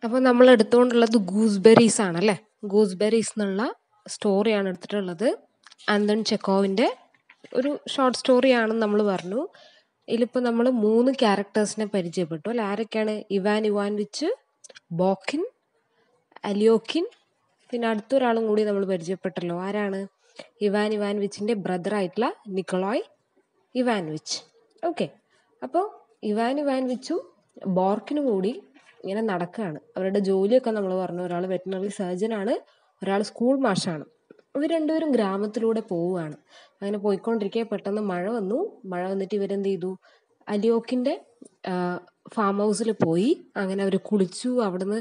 അപ്പോൾ നമ്മൾ എടുത്തുകൊണ്ടുള്ളത് ഗൂസ്ബെറീസ് ആണല്ലേ. ഗൂസ്ബെറീസ് എന്നുള്ള സ്റ്റോറിയാണ് എടുത്തിട്ടുള്ളത്. ആന്തൺ ചെക്കോവിൻ്റെ ഒരു ഷോർട്ട് സ്റ്റോറിയാണെന്ന് നമ്മൾ പറഞ്ഞു. ഇതിലിപ്പോൾ നമ്മൾ 3 ക്യാരക്ടേഴ്സിനെ പരിചയപ്പെട്ടു അല്ലെ. ആരൊക്കെയാണ്? ഇവാൻ ഇവാൻവിച്ച്, ബോക്കിൻ, അലിയോക്കിൻ, പിന്നെ അടുത്തൊരാളും കൂടി നമ്മൾ പരിചയപ്പെട്ടല്ലോ. ആരാണ്? ഇവാൻ ഇവാൻവിച്ചിൻ്റെ ബ്രദറായിട്ടുള്ള നിക്കോളായ് ഇവാൻവിച്ച്. ഓക്കെ, അപ്പോൾ ഇവാൻ ഇവാൻവിച്ചും ബോർക്കിനും കൂടി ഇങ്ങനെ നടക്കുകയാണ്. അവരുടെ ജോലിയൊക്കെ നമ്മൾ പറഞ്ഞു. ഒരാൾ വെറ്റിനറി സർജനാണ്, ഒരാൾ സ്കൂൾ മാഷാണ്. ഇവർ രണ്ടുപേരും ഗ്രാമത്തിലൂടെ പോവുകയാണ്. അങ്ങനെ പോയിക്കൊണ്ടിരിക്കെ പെട്ടെന്ന് മഴ വന്നു. മഴ വന്നിട്ട് ഇവരെന്ത് ചെയ്തു? അലിയോക്കിൻ്റെ ഫാം ഹൗസിൽ പോയി. അങ്ങനെ അവർ കുളിച്ചു. അവിടുന്ന്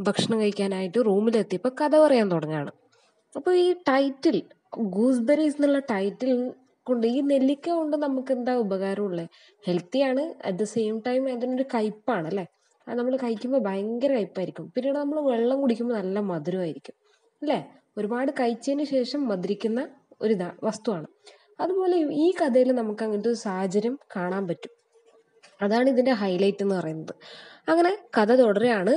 ഭക്ഷണം കഴിക്കാനായിട്ട് റൂമിലെത്തിയപ്പോൾ കഥ പറയാൻ തുടങ്ങുകയാണ്. അപ്പോൾ ഈ ടൈറ്റിൽ ഗൂസ്ബെറീസ് എന്നുള്ള ടൈറ്റിൽ കൊണ്ട്, ഈ നെല്ലിക്ക കൊണ്ട് നമുക്ക് എന്താ ഉപകാരമുള്ളത്? ഹെൽത്തിയാണ്, അറ്റ് ദ സെയിം ടൈം അതിനൊരു കയ്പ്പാണ് അല്ലേ. അത് നമ്മൾ കഴിക്കുമ്പോൾ ഭയങ്കര കയ്പ്പായിരിക്കും. പിന്നീട് നമ്മൾ വെള്ളം കുടിക്കുമ്പോൾ നല്ല മധുരമായിരിക്കും അല്ലേ. ഒരുപാട് കഴിച്ചതിന് ശേഷം മധുരിക്കുന്ന ഒരു വസ്തുവാണ്. അതുപോലെ ഈ കഥയിൽ നമുക്ക് അങ്ങനത്തെ ഒരു സാഹചര്യം കാണാൻ പറ്റും. അതാണ് ഇതിൻ്റെ ഹൈലൈറ്റ് എന്ന് പറയുന്നത്. അങ്ങനെ കഥ തുടരുകയാണ്.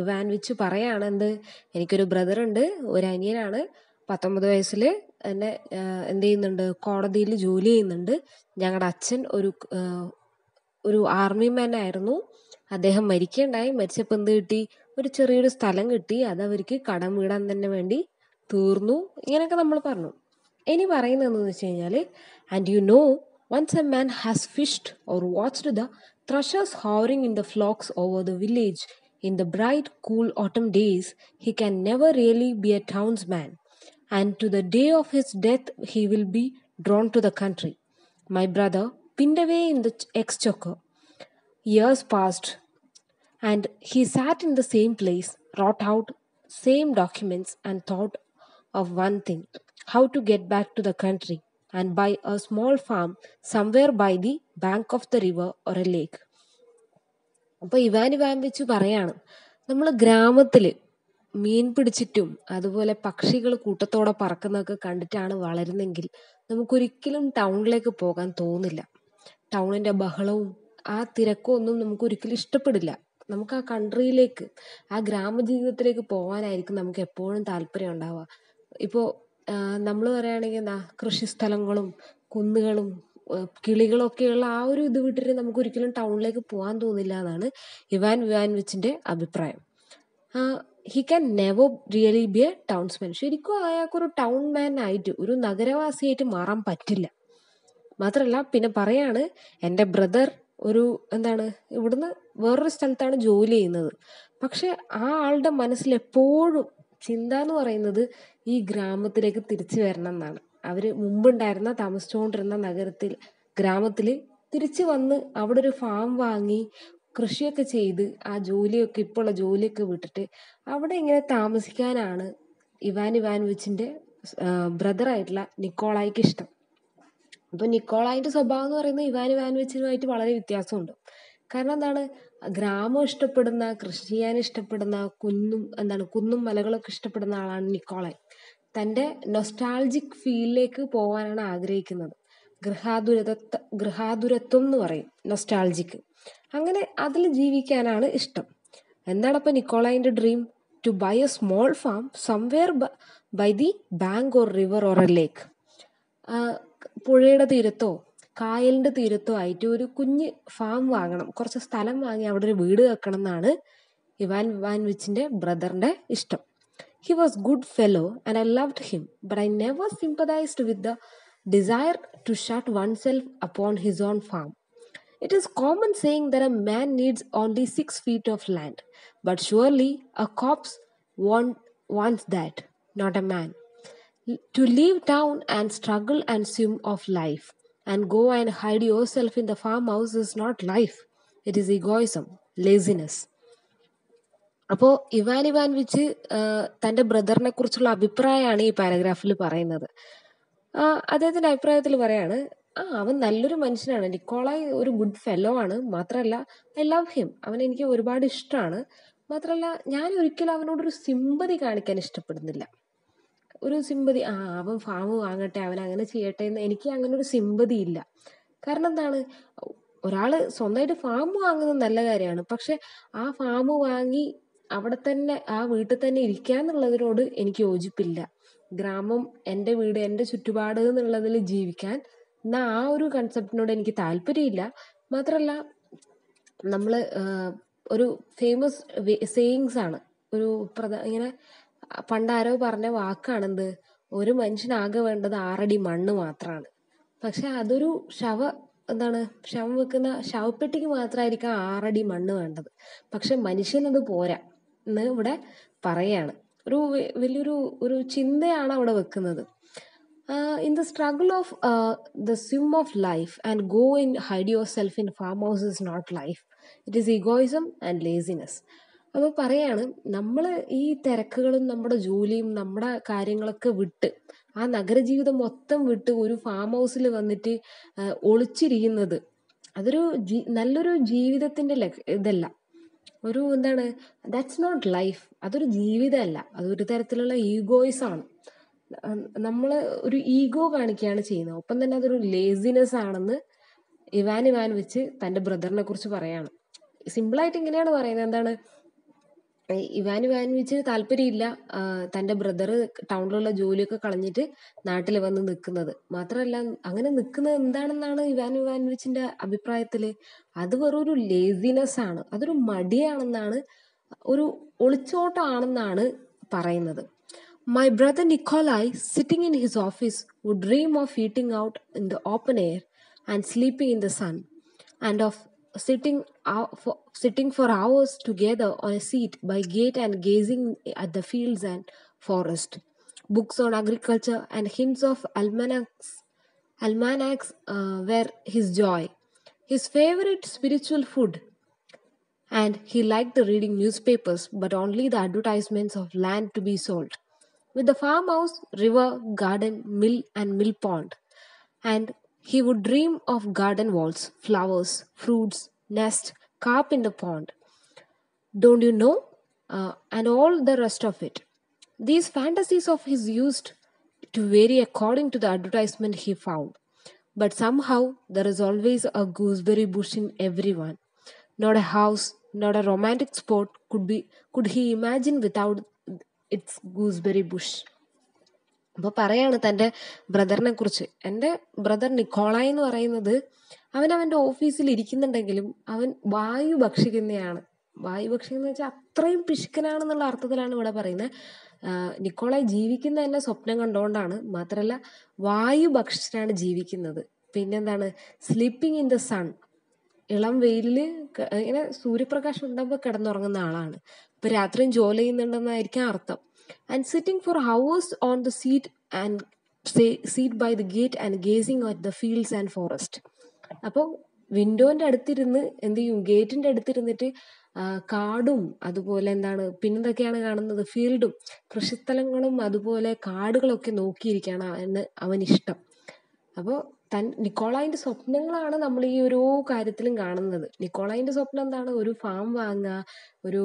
ഇവാൻവിച്ച് പറയാണ് എന്ത്, എനിക്കൊരു ബ്രദറുണ്ട്, ഒരു അനിയനാണ്. 19 വയസ്സിൽ എന്നെ എന്ത് ചെയ്യുന്നുണ്ട്? കോടതിയിൽ ജോലി ചെയ്യുന്നുണ്ട്. ഞങ്ങളുടെ അച്ഛൻ ഒരു ആർമി മാൻ ആയിരുന്നു. അദ്ദേഹം മരിക്കുകയുണ്ടായി. മരിച്ചപ്പോൾ എന്ത് കിട്ടി? ഒരു ചെറിയൊരു സ്ഥലം കിട്ടി. അത് അവർക്ക് കടം വീടാൻ തന്നെ വേണ്ടി തീർന്നു. ഇങ്ങനെയൊക്കെ നമ്മൾ പറഞ്ഞു. ഇനി പറയുന്നതെന്ന് വെച്ച് കഴിഞ്ഞാൽ, and you know, once a man has fished or watched the thrushes hovering in the flocks over the village in the bright, cool autumn days, he can never really be a townsman. And to the day of his death, he will be drawn to the country. My brother pinned away in the exchequer. Years passed, and he sat in the same place, wrote out same documents, and thought of one thing: how to get back to the country and buy a small farm somewhere by the bank of the river or a lake. അപ്പോൾ Ivan വെച്ച് പറയാണ്, നമ്മൾ ഗ്രാമത്തിൽ മീൻ പിടിച്ചിട്ടും അതുപോലെ പക്ഷികൾ കൂട്ടത്തോടെ പറക്കുന്നതൊക്കെ കണ്ടിട്ടാണ് വളരുന്നെങ്കിൽ നമുക്കൊരിക്കലും ടൗണിലേക്ക് പോകാൻ തോന്നില്ല. ടൗണിൻ്റെ ബഹളവും ആ തിരക്കും ഒന്നും നമുക്കൊരിക്കലും ഇഷ്ടപ്പെടില്ല. നമുക്ക് ആ കൺട്രിയിലേക്ക്, ആ ഗ്രാമജീവിതത്തിലേക്ക് പോകാനായിരിക്കും നമുക്ക് എപ്പോഴും താല്പര്യം ഉണ്ടാവുക. ഇപ്പോൾ നമ്മൾ പറയുകയാണെങ്കിൽ എന്താ, കൃഷിസ്ഥലങ്ങളും കുന്നുകളും കിളികളൊക്കെയുള്ള ആ ഒരു ഇത് വിട്ടിട്ട് നമുക്കൊരിക്കലും ടൗണിലേക്ക് പോകാൻ തോന്നില്ല എന്നാണ് ഇവാൻവിച്ചിൻ്റെ അഭിപ്രായം. He can never really be a townsman. ശരിക്കും അയാൾക്കൊരു ടൗൺ മാൻ ആയിട്ട്, ഒരു നഗരവാസിയായിട്ട് മാറാൻ പറ്റില്ല. മാത്രമല്ല പിന്നെ പറയാണ്, എൻ്റെ ബ്രദർ ഇവിടുന്ന് വേറൊരു സ്ഥലത്താണ് ജോലി ചെയ്യുന്നത്. പക്ഷെ ആ ആളുടെ മനസ്സിൽ എപ്പോഴും ചിന്ത എന്ന് പറയുന്നത് ഈ ഗ്രാമത്തിലേക്ക് തിരിച്ചു വരണം എന്നാണ്. അവർ മുമ്പുണ്ടായിരുന്ന താമസിച്ചുകൊണ്ടിരുന്ന ഗ്രാമത്തിൽ തിരിച്ചു വന്ന് അവിടെ ഒരു ഫാം വാങ്ങി കൃഷിയൊക്കെ ചെയ്ത് ആ ജോലിയൊക്കെ, ഇപ്പോൾ ഉള്ള ജോലിയൊക്കെ വിട്ടിട്ട് അവിടെ ഇങ്ങനെ താമസിക്കാനാണ് ഇവാൻവിച്ചിൻ്റെ ബ്രദറായിട്ടുള്ള നിക്കോളായിക്ക് ഇഷ്ടം. അപ്പോൾ നിക്കോളായിൻ്റെ സ്വഭാവം എന്ന് പറയുന്നത് ഇവാൻവിച്ചുമായിട്ട് വളരെ വ്യത്യാസമുണ്ട്. കാരണം എന്താണ്, ഗ്രാമം ഇഷ്ടപ്പെടുന്ന, കൃഷി ചെയ്യാൻ ഇഷ്ടപ്പെടുന്ന, കുന്നും മലകളൊക്കെ ഇഷ്ടപ്പെടുന്ന ആളാണ് നിക്കോളായി. തൻ്റെ നൊസ്റ്റാൾജിക് ഫീലിലേക്ക് പോകാനാണ് ആഗ്രഹിക്കുന്നത്. ഗൃഹാതുരത്വം എന്ന് പറയും നൊസ്റ്റാൾജിക്ക്. അങ്ങനെ അതിൽ ജീവിക്കാനാണ് ഇഷ്ടം. എന്താണ് അപ്പോൾ നിക്കോളായിൻ്റെ dream? To buy a small farm somewhere by the bank or river or a lake. പുഴയുടെ തീരത്തോ കായലിൻ്റെ തീരത്തോ ആയിട്ട് ഒരു കുഞ്ഞ് ഫാം വാങ്ങണം, കുറച്ച് സ്ഥലം വാങ്ങി അവിടെ ഒരു വീട് വെക്കണം എന്നാണ് ഇവാൻവിച്ചിൻ്റെ ബ്രദറിൻ്റെ ഇഷ്ടം. He was good fellow and I loved him, but I never sympathized with the desire to shut oneself upon his own farm. It is common saying that a man needs only 6 feet of land, but surely a corpse wants that, not a man. To leave town and struggle and swim of life and go and hide yourself in the farmhouse is not life. It is egoism, laziness. അപ്പോൾ ഇവാൻവിച്ച് തൻ്റെ ബ്രദറിനെ കുറിച്ചുള്ള അഭിപ്രായമാണ് ഈ പാരഗ്രാഫിൽ പറയുന്നത്. അദ്ദേഹത്തിൻ്റെ അഭിപ്രായത്തിൽ പറയാണ്, അവൻ നല്ലൊരു മനുഷ്യനാണ്, നിക്കോളായി ഒരു ഗുഡ് ഫെല്ലോ ആണ്. മാത്രമല്ല ഐ ലവ് ഹിം, അവൻ എനിക്ക് ഒരുപാട് ഇഷ്ടമാണ്. മാത്രമല്ല ഞാൻ ഒരിക്കലും അവനോടൊരു സിമ്പതി കാണിക്കാൻ ഇഷ്ടപ്പെടുന്നില്ല. ഒരു സിമ്പതി, അവൻ ഫാം വാങ്ങട്ടെ, അവൻ അങ്ങനെ ചെയ്യട്ടെ എന്ന് എനിക്ക് അങ്ങനെ ഒരു സിമ്പതി ഇല്ല. കാരണം എന്താണ്, ഒരാൾ സ്വന്തമായിട്ട് ഫാം വാങ്ങുന്നത് നല്ല കാര്യമാണ്. പക്ഷെ ആ ഫാം വാങ്ങി അവിടെ തന്നെ ആ വീട്ടിൽ തന്നെ ഇരിക്കുക എന്നുള്ളതിനോട് എനിക്ക് യോജിപ്പില്ല. ഗ്രാമം എൻ്റെ വീട് എൻ്റെ ചുറ്റുപാട് എന്നുള്ളതിൽ ജീവിക്കാൻ എന്നാൽ ആ ഒരു കൺസെപ്റ്റിനോട് എനിക്ക് താല്പര്യമില്ല. മാത്രമല്ല നമ്മൾ ഒരു ഫേമസ് സേയിങ്സ് ആണ്, ഒരു ഇങ്ങനെ പണ്ടാരോ പറഞ്ഞ വാക്കാണെന്ത്, ഒരു മനുഷ്യനാകെ വേണ്ടത് 6 അടി മണ്ണ് മാത്രമാണ്. പക്ഷെ അതൊരു ശവം വെക്കുന്ന ശവപ്പെട്ടിക്ക് മാത്രമായിരിക്കാം 6 അടി മണ്ണ് വേണ്ടത്. പക്ഷെ മനുഷ്യനത് പോരാ എന്ന് ഇവിടെ പറയാണ്. വലിയൊരു ചിന്തയാണ് അവിടെ വെക്കുന്നത്. In the struggle of the swim of life and go and hide yourself in farmhouse is not life. It is egoism and laziness. അപ്പോൾ പറയാണ്, നമ്മൾ ഈ തിരക്കുകളും നമ്മുടെ ജോലിയും നമ്മുടെ കാര്യങ്ങളൊക്കെ വിട്ട് ആ നഗരജീവിതം മൊത്തം വിട്ട് ഒരു ഫാം ഹൗസിൽ വന്നിട്ട് ഒളിച്ചിരിക്കുന്നത് അതൊരു നല്ലൊരു ജീവിതത്തിൻ്റെ ഇതല്ല. ഒരു ദാറ്റ്സ് നോട്ട് ലൈഫ്. അതൊരു ജീവിതമല്ല, അതൊരു തരത്തിലുള്ള ഈഗോയിസാണ്. നമ്മൾ ഒരു ഈഗോ കാണിക്കുകയാണ് ചെയ്യുന്നത്. ഒപ്പം തന്നെ അതൊരു ലേസിനെസ് ആണെന്ന് ഇവാൻ ഇവാനോവിച്ച് തൻ്റെ ബ്രദറിനെ കുറിച്ച് പറയാണ്. സിമ്പിളായിട്ട് ഇങ്ങനെയാണ് പറയുന്നത്. ഇവാൻ ഇവാനോവിച്ചിന് താല്പര്യമില്ല തൻ്റെ ബ്രദർ ടൗണിലുള്ള ജോലിയൊക്കെ കളഞ്ഞിട്ട് നാട്ടിൽ വന്ന് നിൽക്കുന്നത്. മാത്രമല്ല അങ്ങനെ നിൽക്കുന്നത് എന്താണെന്നാണ് ഇവാൻ ഇവാനോവിച്ചിൻ്റെ അഭിപ്രായത്തിൽ, അത് വെറൊരു ലേസിനെസ് ആണ്, അതൊരു മടിയാണെന്നാണ്, ഒരു ഒളിച്ചോട്ടമാണെന്നാണ് പറയുന്നത്. My brother Nikolai, sitting in his office, would dream of eating out in the open air and sleeping in the sun, and of sitting for hours together on a seat by gate and gazing at the fields and forest. Books on agriculture and hints of almanacs were his joy, his favorite spiritual food, and he liked reading newspapers, but only the advertisements of land to be sold. With the farmhouse, river, garden, mill and mill pond. And he would dream of garden walls, flowers, fruits, nest, carp in the pond. Don't you know? And all the rest of it. These fantasies of his used to vary according to the advertisement he found. But somehow there is always a gooseberry bush in everyone. Not a house, not a romantic spot could he imagine without its gooseberry bush. അപ്പോൾ പറയാണ് തൻ്റെ ബ്രദറിനെ കുറിച്ച്. എൻ്റെ brother Nikolai എന്ന് പറയുന്നത് അവൻ്റെ ഓഫീസിൽ ഇരിക്കുന്നുണ്ടെങ്കിലും അവൻ വായു ഭക്ഷിക്കുന്നതാണ്. വായു ഭക്ഷിക്കുന്ന വെച്ചാൽ അത്രയും പിശുക്കനാണെന്നുള്ള അർത്ഥത്തിലാണ് ഇവിടെ പറയുന്നത്. നിക്കോളായി ജീവിക്കുന്ന തന്നെ സ്വപ്നം കണ്ടുകൊണ്ടാണ്. മാത്രമല്ല വായു ഭക്ഷിച്ചിട്ടാണ് ജീവിക്കുന്നത്. പിന്നെന്താണ്, സ്ലീപ്പിംഗ് ഇൻ ദ സൺ, ഇളം വെയിലിൽ ഇങ്ങനെ സൂര്യപ്രകാശം ഉണ്ടാകുമ്പോൾ കിടന്നുറങ്ങുന്ന ആളാണ്. ഇപ്പം രാത്രിയും ജോലി ചെയ്യുന്നുണ്ടെന്നായിരിക്കാം അർത്ഥം. And sitting for hours on the seat by the gate and gazing at the fields and forest. അപ്പോൾ വിൻഡോൻ്റെ അടുത്തിരുന്ന് എന്ത് ചെയ്യും, ഗേറ്റിൻ്റെ അടുത്തിരുന്നിട്ട് കാടും അതുപോലെ പിന്നെന്തൊക്കെയാണ് കാണുന്നത്, ഫീൽഡും കൃഷിസ്ഥലങ്ങളും അതുപോലെ കാടുകളൊക്കെ നോക്കിയിരിക്കുകയാണ് അവനിഷ്ടം. അപ്പോൾ നിക്കോളായിൻ്റെ സ്വപ്നങ്ങളാണ് നമ്മൾ ഈ ഓരോ കാര്യത്തിലും കാണുന്നത്. നിക്കോളായിൻ്റെ സ്വപ്നം എന്താണ്, ഒരു ഫാം വാങ്ങുക, ഒരു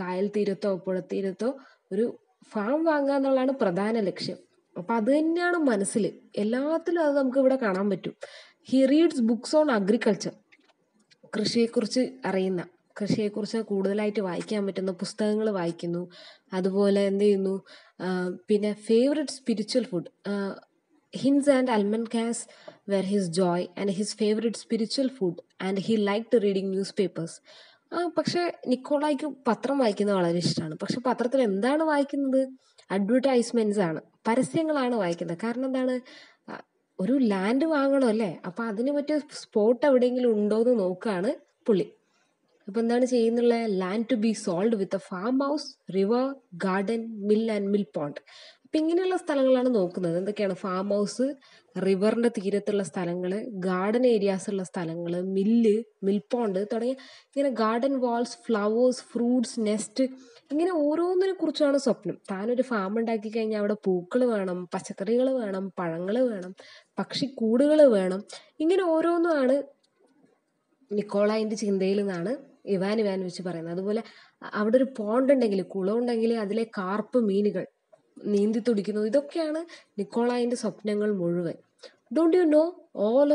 കായൽ തീരത്തോ പുഴത്തീരത്തോ ഒരു ഫാം വാങ്ങുക എന്നുള്ളതാണ് പ്രധാന ലക്ഷ്യം. അപ്പം അത് തന്നെയാണ് മനസ്സിൽ, എല്ലാത്തിലും അത് നമുക്ക് ഇവിടെ കാണാൻ പറ്റും. He reads books on agriculture, കൃഷിയെക്കുറിച്ച് കൂടുതലായിട്ട് വായിക്കാൻ പറ്റുന്ന പുസ്തകങ്ങൾ വായിക്കുന്നു. അതുപോലെ എന്ത് ചെയ്യുന്നു, പിന്നെ favourite spiritual food, hints and almanacs were his joy and his favorite spiritual food, and he liked reading newspapers. പക്ഷെ നിക്കോളായിക്ക് പത്രം വായിക്കുന്നത് വളരെ ഇഷ്ടമാണ്. പക്ഷെ പത്രത്തിൽ എന്താണ് വായിക്കുന്നത്, അഡ്വർടൈസ്മെന്റ്സ് ആണ്, പരസ്യങ്ങളാണ് വായിക്കുന്നത്. കാരണം എന്താണ്, ഒരു ലാൻഡ് വാങ്ങണം അല്ലേ, അപ്പം അതിന് പറ്റിയ സ്പോട്ട് എവിടെയെങ്കിലും ഉണ്ടോ എന്ന് നോക്കുകയാണ് പുള്ളി. അപ്പം എന്താണ് ചെയ്യുന്നുള്ളത്, land to be sold with a farm house, river, garden, mill and mill pond. അപ്പം ഇങ്ങനെയുള്ള സ്ഥലങ്ങളാണ് നോക്കുന്നത്. എന്തൊക്കെയാണ്, ഫാം ഹൗസ്, റിവറിൻ്റെ തീരത്തുള്ള സ്ഥലങ്ങൾ, ഗാർഡൻ ഏരിയാസ് ഉള്ള സ്ഥലങ്ങൾ, മിൽ പോണ്ട് തുടങ്ങിയ ഇങ്ങനെ garden walls, flowers, fruits, nest, ഇങ്ങനെ ഓരോന്നിനെ കുറിച്ചാണ് സ്വപ്നം. താനൊരു ഫാം ഉണ്ടാക്കി കഴിഞ്ഞാൽ അവിടെ പൂക്കൾ വേണം, പച്ചക്കറികൾ വേണം, പഴങ്ങൾ വേണം, പക്ഷിക്കൂടുകൾ വേണം. ഇങ്ങനെ ഓരോന്നുമാണ് നിക്കോളായിൻ്റെ ചിന്തയിൽ നിന്നാണ് ഇവാൻ ഇവാനോവിച്ച് പറയുന്നത്. അതുപോലെ അവിടെ ഒരു പോണ്ട് ഉണ്ടെങ്കിൽ, കുളം ഉണ്ടെങ്കിൽ അതിലെ കാർപ്പ് മീനുകൾ നീന്തി തുടിക്കുന്നു. ഇതൊക്കെയാണ് നിക്കോളായിൻ്റെ സ്വപ്നങ്ങൾ മുഴുവൻ. Don't you know all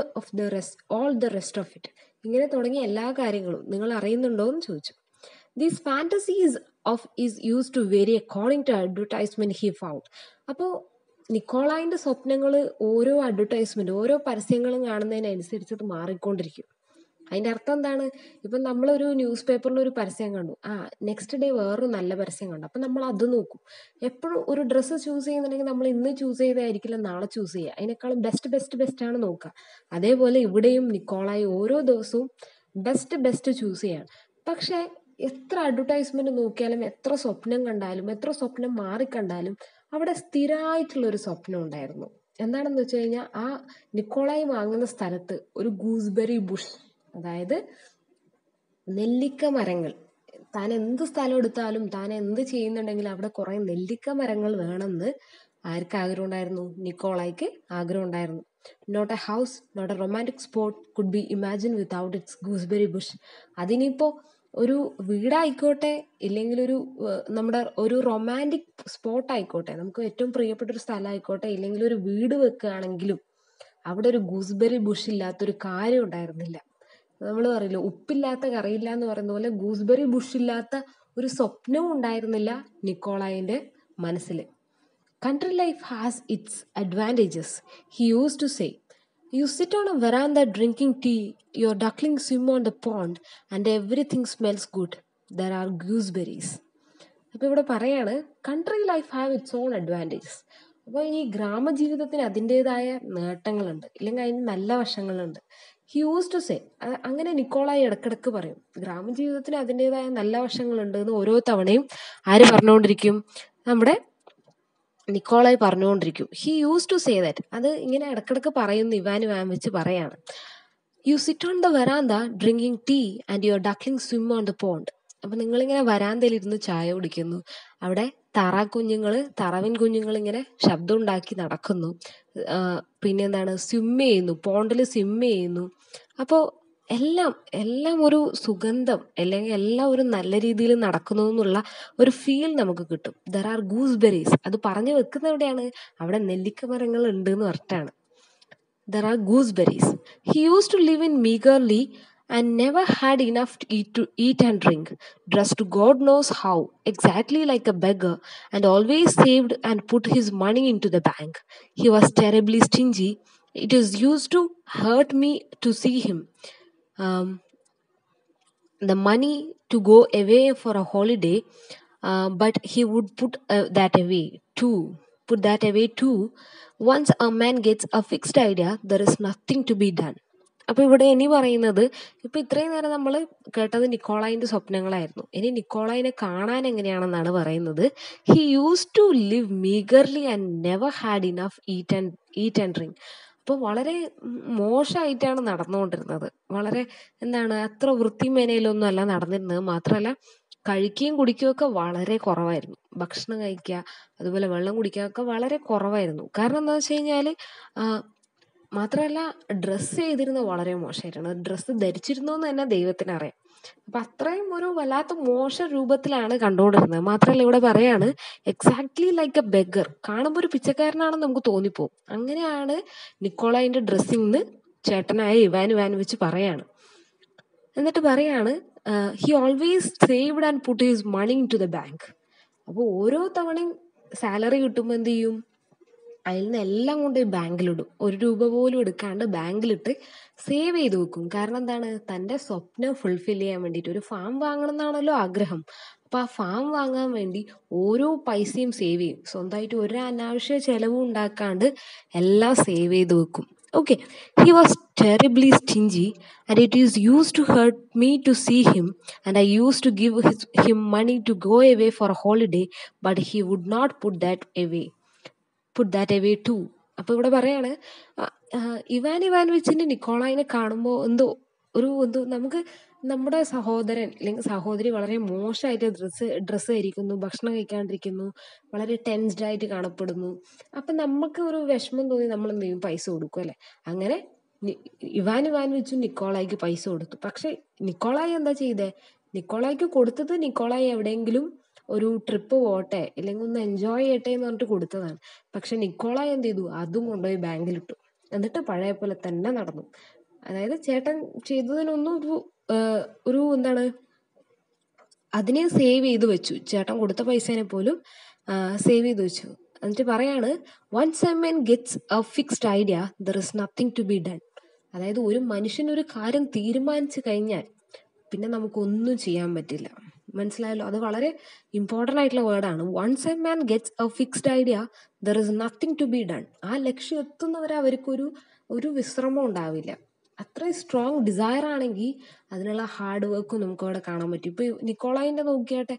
the rest of it. ഇങ്ങനെ തുടങ്ങിയ എല്ലാ കാര്യങ്ങളും നിങ്ങൾ അറിയുന്നുണ്ടോ എന്ന് ചോദിച്ചു. These fantasies of ease used to vary according to advertisement he found. അപ്പോൾ നിക്കോളായിൻ്റെ സ്വപ്നങ്ങൾ ഓരോ അഡ്വർടൈസ്മെന്റ്, ഓരോ പരസ്യങ്ങളും കാണുന്നതിനനുസരിച്ച് അത് മാറിക്കൊണ്ടിരിക്കും. അതിൻ്റെ അർത്ഥം എന്താണ്? ഇപ്പം നമ്മളൊരു ന്യൂസ് പേപ്പറിൽ ഒരു പരസ്യം കണ്ടു, നെക്സ്റ്റ് ഡേ വേറൊരു നല്ല പരസ്യം കണ്ടു, അപ്പം നമ്മൾ അത് നോക്കും. എപ്പോഴും ഒരു ഡ്രസ്സ് ചൂസ് ചെയ്യുന്നുണ്ടെങ്കിൽ നമ്മൾ ഇന്ന് ചൂസ് ചെയ്തായിരിക്കില്ല നാളെ ചൂസ് ചെയ്യുക, അതിനേക്കാളും ബെസ്റ്റ് ആണ് നോക്കുക. അതേപോലെ ഇവിടെയും നിക്കോളായി ഓരോ ദിവസവും ബെസ്റ്റ് ചൂസ് ചെയ്യാണ്. പക്ഷേ എത്ര അഡ്വർടൈസ്മെന്റ് നോക്കിയാലും, എത്ര സ്വപ്നം കണ്ടാലും, എത്ര സ്വപ്നം മാറിക്കണ്ടാലും അവിടെ സ്ഥിരമായിട്ടുള്ളൊരു സ്വപ്നം ഉണ്ടായിരുന്നു. എന്താണെന്ന് വെച്ച് കഴിഞ്ഞാൽ, ആ നിക്കോളായി വാങ്ങുന്ന സ്ഥലത്ത് ഒരു ഗൂസ്ബെറി ബുഷ്, അതായത് നെല്ലിക്ക മരങ്ങൾ, താൻ എന്ത് സ്ഥലം എടുത്താലും, താൻ എന്ത് ചെയ്യുന്നുണ്ടെങ്കിലും അവിടെ കുറേ നെല്ലിക്ക മരങ്ങൾ വേണമെന്ന് ആർക്ക് ആഗ്രഹം ഉണ്ടായിരുന്നു? നിക്കോളായിക്ക് ആഗ്രഹം ഉണ്ടായിരുന്നു. Not a house, not a romantic spot could be imagine without its gooseberry bush. അതിനിപ്പോൾ ഒരു വീടായിക്കോട്ടെ, ഇല്ലെങ്കിൽ നമ്മുടെ ഒരു റൊമാൻറ്റിക് സ്പോട്ട് ആയിക്കോട്ടെ, നമുക്ക് ഏറ്റവും പ്രിയപ്പെട്ട ഒരു സ്ഥലം ആയിക്കോട്ടെ, ഇല്ലെങ്കിൽ ഒരു വീട് വെക്കുകയാണെങ്കിലും അവിടെ ഒരു ഗൂസ്ബെറി ബുഷ് ഇല്ലാത്തൊരു കാര്യം ഉണ്ടായിരുന്നില്ല. നമ്മൾ പറയില്ല, ഉപ്പില്ലാത്ത കറിയില്ല എന്ന് പറയുന്ന പോലെ ഗൂസ്ബെറി ബുഷ് ഇല്ലാത്ത ഒരു സ്വപ്നവും ഉണ്ടായിരുന്നില്ല നിക്കോളായിൻ്റെ മനസ്സിൽ. Country life has its advantages, he used to say. You sit on a veranda drinking tea, your ducklings swim on the pond, and everything smells good. There are gooseberries. അപ്പോൾ ഇവിടെ പറയാണ്, country life have its on advantages. അപ്പോൾ ഈ ഗ്രാമജീവിതത്തിന് അതിൻ്റെതായ നേട്ടങ്ങളുണ്ട്, ഇല്ലെങ്കിൽ അതിന് നല്ല വശങ്ങളുണ്ട്. ഹി യൂസ് ടു സേ, അങ്ങനെ നിക്കോളായി ഇടക്കിടക്ക് പറയും, ഗ്രാമജീവിതത്തിന് അതിൻ്റെതായ നല്ല വശങ്ങളുണ്ട് എന്ന് ഓരോ തവണയും ആര് പറഞ്ഞുകൊണ്ടിരിക്കും? നമ്മുടെ നിക്കോളായി പറഞ്ഞുകൊണ്ടിരിക്കും. He use to say that. അത് ഇങ്ങനെ ഇടക്കിടക്ക് പറയുന്നു, ഇവാൻ വെച്ച് പറയാണ്. You sit on the veranda drinking tea and your duckling swim on the pond. അപ്പം നിങ്ങളിങ്ങനെ വരാന്തയിലിരുന്ന് ചായ കുടിക്കുന്നു, അവിടെ തറവിൻ കുഞ്ഞുങ്ങൾ ഇങ്ങനെ ശബ്ദം ഉണ്ടാക്കി നടക്കുന്നു, പിന്നെന്താണ്, സ്വിം ചെയ്യുന്നു, പോണ്ടിൽ സ്വിം ചെയ്യുന്നു. അപ്പോൾ എല്ലാം ഒരു സുഗന്ധം, അല്ലെങ്കിൽ എല്ലാം ഒരു നല്ല രീതിയിൽ നടക്കുന്നു എന്നുള്ള ഒരു ഫീൽ നമുക്ക് കിട്ടും. There are gooseberries. അത് പറഞ്ഞു വെക്കുന്നത് എവിടെയാണ്? അവിടെ നെല്ലിക്ക മരങ്ങൾ ഉണ്ട് എന്ന് പറഞ്ഞിട്ടാണ്. There are gooseberries. He use to live in meagrely and never had enough to eat and drink, dressed God knows how, exactly like a beggar, and always saved and put his money into the bank. He was terribly stingy. It is used to hurt me to see him. The money to go away for a holiday, but he would put that away too. Once a man gets a fixed idea, there is nothing to be done. അപ്പോൾ ഇവിടെ ഇനി പറയുന്നത്, ഇപ്പം ഇത്രയും നേരം നമ്മൾ കേട്ടത് നിക്കോളായിൻ്റെ സ്വപ്നങ്ങളായിരുന്നു. ഇനി നിക്കോളായിനെ കാണാൻ എങ്ങനെയാണെന്നാണ് പറയുന്നത്. He use to live meagrely and never had enough eat and drink. അപ്പോൾ വളരെ മോശമായിട്ടാണ് നടന്നുകൊണ്ടിരുന്നത്. വളരെ അത്ര വൃത്തിമേനയിലൊന്നും അല്ല നടന്നിരുന്നത്. മാത്രമല്ല കഴിക്കുകയും കുടിക്കുകയും ഒക്കെ വളരെ കുറവായിരുന്നു. ഭക്ഷണം കഴിക്കുക, അതുപോലെ വെള്ളം കുടിക്കുക ഒക്കെ വളരെ കുറവായിരുന്നു. കാരണം എന്താണെന്ന് വെച്ച് കഴിഞ്ഞാൽ, മാത്രമല്ല ഡ്രസ്സ് ചെയ്തിരുന്നത് വളരെ മോശമായിട്ടാണ്. ഡ്രസ്സ് ധരിച്ചിരുന്നോന്ന് തന്നെ ദൈവത്തിനറിയാം. അപ്പം അത്രയും ഒരു വല്ലാത്ത മോശ രൂപത്തിലാണ് കണ്ടുകൊണ്ടിരുന്നത്. മാത്രമല്ല ഇവിടെ പറയാണ്, എക്സാക്ട്ലി ലൈക്ക് എ ബെഗർ. കാണുമ്പോൾ ഒരു പിച്ചക്കാരനാണെന്ന് നമുക്ക് തോന്നിപ്പോവും. അങ്ങനെയാണ് നിക്കോളായിൻ്റെ ഡ്രസ്സിങ് ചേട്ടനായ ഇവാൻ വെച്ച് പറയാണ്. എന്നിട്ട് പറയാണ്, he always saved and put his money into the bank. അപ്പോൾ ഓരോ തവണയും സാലറി കിട്ടുമ്പോൾ എന്ത് ചെയ്യും? അതിൽ നിന്ന് എല്ലാം കൊണ്ട് ബാങ്കിലിടും. 1 രൂപ പോലും എടുക്കാണ്ട് ബാങ്കിലിട്ട് സേവ് ചെയ്ത് വെക്കും. കാരണം എന്താണ്? തൻ്റെ സ്വപ്നം ഫുൾഫിൽ ചെയ്യാൻ വേണ്ടിയിട്ട്. ഒരു ഫാം വാങ്ങണം എന്നാണല്ലോ ആഗ്രഹം. അപ്പോൾ ആ ഫാം വാങ്ങാൻ വേണ്ടി ഓരോ പൈസയും സേവ് ചെയ്യും. സ്വന്തമായിട്ട് ഒരു അനാവശ്യ ചിലവും ഉണ്ടാക്കാണ്ട് എല്ലാം സേവ് ചെയ്ത് വെക്കും. Okay, he was terribly stingy, and it is used to hurt me to see him, and I used to give him money to go away for a holiday, but he would not put that away too. അപ്പോൾ ഇവിടെ പറയാണ്, Ivan വെച്ചിട്ട് നിക്കോളായിനെ കാണുമ്പോൾ എന്തോ നമുക്ക് നമ്മുടെ സഹോദരൻ അല്ലെങ്കിൽ സഹോദരി വളരെ മോശമായിട്ട് ഡ്രസ്സ് ധരിക്കുന്നു, ഭക്ഷണം കഴിക്കാണ്ടിരിക്കുന്നു, വളരെ ടെൻസ്ഡ് ആയിട്ട് കാണപ്പെടുന്നു. അപ്പം നമുക്ക് ഒരു വിഷമം തോന്നി നമ്മൾ എന്ത് ചെയ്യും? പൈസ കൊടുക്കും അല്ലേ? അങ്ങനെ ഇവാൻ വെച്ചു നിക്കോളായിക്ക് പൈസ കൊടുത്തു. പക്ഷെ നിക്കോളായി എന്താ ചെയ്തേ? നിക്കോളായിക്ക് കൊടുത്തത് നിക്കോളായി എവിടെയെങ്കിലും ഒരു ട്രിപ്പ് പോട്ടെ, ഇല്ലെങ്കിൽ ഒന്ന് എൻജോയ് ചെയ്യട്ടെ എന്ന് പറഞ്ഞിട്ട് കൊടുത്തതാണ്. പക്ഷെ നിക്കോളായി എന്ത് ചെയ്തു? അതും കൊണ്ടുപോയി ബാങ്കിലിട്ടു. എന്നിട്ട് പഴയ പോലെ തന്നെ നടന്നു. അതായത് ചേട്ടൻ ചെയ്തതിനൊന്നും ഒരു എന്താണ്, അതിനെ സേവ് ചെയ്ത് വെച്ചു. ചേട്ടൻ കൊടുത്ത പൈസേനെ പോലും സേവ് ചെയ്ത് വെച്ചു. എന്നിട്ട് പറയാണ്, once a man gets a fixed idea there is nothing to be done. അതായത് ഒരു മനുഷ്യൻ ഒരു കാര്യം തീരുമാനിച്ചു കഴിഞ്ഞാൽ പിന്നെ നമുക്കൊന്നും ചെയ്യാൻ പറ്റില്ല. മനസ്സിലായല്ലോ? അത് വളരെ ഇമ്പോർട്ടൻ്റ് ആയിട്ടുള്ള വേർഡാണ്. Once a man gets a fixed idea there is nothing to be done. ആ ലക്ഷ്യം എത്തുന്നവരെ അവർക്കൊരു വിശ്രമം ഉണ്ടാവില്ല. അത്രയും സ്ട്രോങ് ഡിസയർ ആണെങ്കിൽ അതിനുള്ള ഹാർഡ് വർക്കും നമുക്ക് അവിടെ കാണാൻ പറ്റും. ഇപ്പൊ നിക്കോളായിന്റെ നോക്കിയാട്ടെ,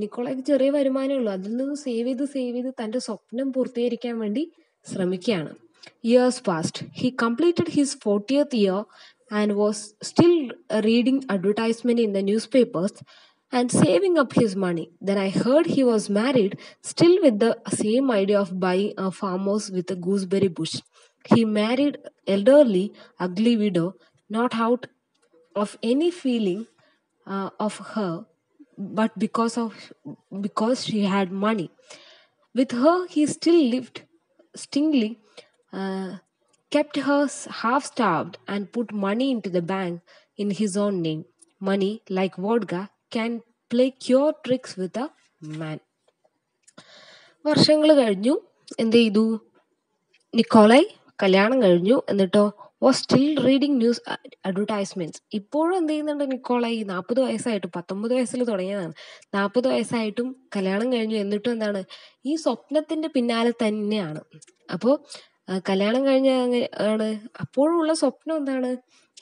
നിക്കോളായിക്ക് ചെറിയ വരുമാനമേ ഉള്ളൂ, അതിൽ നിന്ന് സേവ് ചെയ്ത് തന്റെ സ്വപ്നം പൂർത്തീകരിക്കാൻ വേണ്ടി ശ്രമിക്കുകയാണ്. Years passed. He completed his 40th year and was still reading advertisement in the newspapers and saving up his money. Then I heard he was married, still with the same idea of buying a farmhouse with a gooseberry bush. He married elderly, ugly widow, not out of any feeling of her, but because she had money. With her, he still lived stingly, uh, kept her half starved, and put money into the bank in his own name. Money, like vodka, can play cure tricks with a man. വർഷങ്ങൾ കഴിഞ്ഞു. എന്ത് ചെയ്തു? Nikolai കല്യാണം കഴിഞ്ഞു. എന്നിട്ടോ was still reading news advertisements. ഇപ്പോഴും എന്ത് ചെയ്യുന്നുണ്ട് നിക്കോളായി? 40 വയസ്സായിട്ടും, 19 വയസ്സിൽ തുടങ്ങിയതാണ്, 40 വയസ്സായിട്ടും കല്യാണം കഴിഞ്ഞു. എന്നിട്ടും എന്താണ്? ഈ സ്വപ്നത്തിന്റെ പിന്നാലെ തന്നെയാണ്. അപ്പോൾ കല്യാണം കഴിഞ്ഞ ആണ് അപ്പോഴുള്ള സ്വപ്നം എന്താണ്?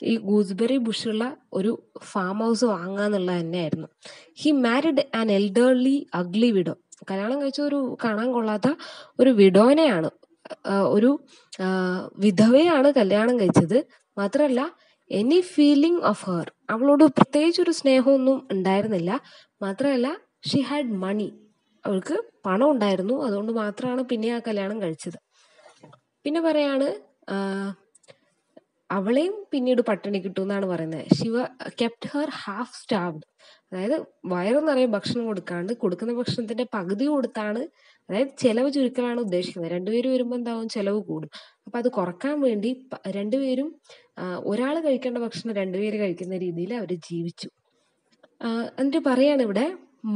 ഈ ഗൂസ്ബെറി ബുഷുള്ള ഒരു ഫാം ഹൗസ് വാങ്ങാന്നുള്ള തന്നെയായിരുന്നു. He married an elderly ugly widow. കല്യാണം കഴിച്ച ഒരു കാണാൻ കൊള്ളാത്ത ഒരു വിഡോനെയാണ്, ഒരു വിധവയാണ് കല്യാണം കഴിച്ചത്. മാത്രമല്ല എനി ഫീലിംഗ് ഓഫ് ഹെർ, അവളോട് പ്രത്യേകിച്ച് ഒരു സ്നേഹമൊന്നും ഉണ്ടായിരുന്നില്ല. മാത്രമല്ല ഷി ഹാഡ് മണി, അവൾക്ക് പണം ഉണ്ടായിരുന്നു. അതുകൊണ്ട് മാത്രമാണ് പിന്നെ ആ കല്യാണം കഴിച്ചത്. പിന്നെ പറയാണ്, അവളെയും പിന്നീട് പട്ടിണി കിട്ടും എന്നാണ് പറയുന്നത്. Shiva kept her half starved. അതായത് വയറു നിറയെ ഭക്ഷണം കൊടുക്കാണ്ട്, കൊടുക്കുന്ന ഭക്ഷണത്തിന്റെ പകുതി കൊടുത്താണ്, അതായത് ചെലവ് ചുരുക്കലാണ് ഉദ്ദേശിക്കുന്നത്. രണ്ടുപേരും വരുമ്പോൾ എന്താവും? ചെലവ് കൂടും. അപ്പൊ അത് കുറക്കാൻ വേണ്ടി രണ്ടുപേരും ഒരാൾ കഴിക്കേണ്ട ഭക്ഷണം രണ്ടുപേര് കഴിക്കുന്ന രീതിയിൽ അവർ ജീവിച്ചു. എന്നിട്ട് പറയാണ് ഇവിടെ,